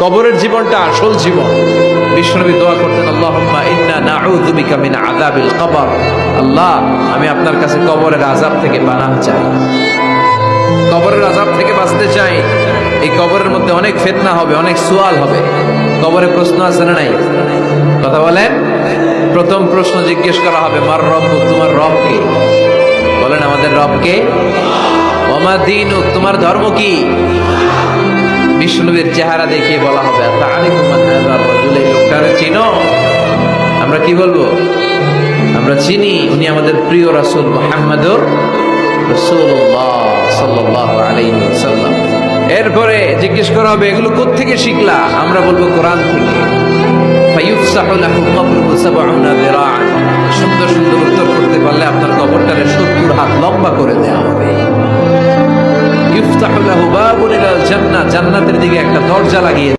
কবরের জীবনটা আসল জীবন। বিশ্বনবী দোয়া করতেন, আল্লাহুম্মা ইন্না নাউযু বিকা মিন আযাবিল কবর। আল্লাহ, আমি আপনার কাছে কবরের আযাব থেকে পানাহ চাই, কবরের আযাব থেকে বাঁচতে চাই। এই কবরের মধ্যে অনেক ফিতনা হবে, অনেক সুয়াল হবে। কবরে প্রশ্ন আছে না নাই? কথা বলেন। প্রথম প্রশ্ন জিজ্ঞেস করা হবে, মার রব্বুক, তোমার রব কে? বলেন, আমাদের রব কে? ওয়া মা দীনুক, তোমার ধর্ম কি? বিষ্ণুবীর চেহারা দেখিয়ে বলা হবে, তাআরিফু মান হাযার রাজুল, এই লোকটারে চিনো? আমরা কি বলবো? আমরা চিনি, উনি আমাদের প্রিয় রাসূল মুহাম্মদুর রাসূলুল্লাহ সাল্লাল্লাহু আলাইহি ওয়াসাল্লাম। এরপরে জিজ্ঞেস করা হবে, এগুলো কোত্থেকে শিখলা? আমরা বলবো, কোরআন থেকে। ফায়ুফসাহু লাহু কবরুহু ৭০ যিরাআন। সুন্দর সুন্দর উত্তর করতে পারলে আপনার কবরটারে ৭০ হাত লম্বা করে দেওয়া হবে। ইফতাহু লাহু বাবুন ইলাল জান্নাহ, জান্নাতের দিকে একটা দরজা লাগিয়ে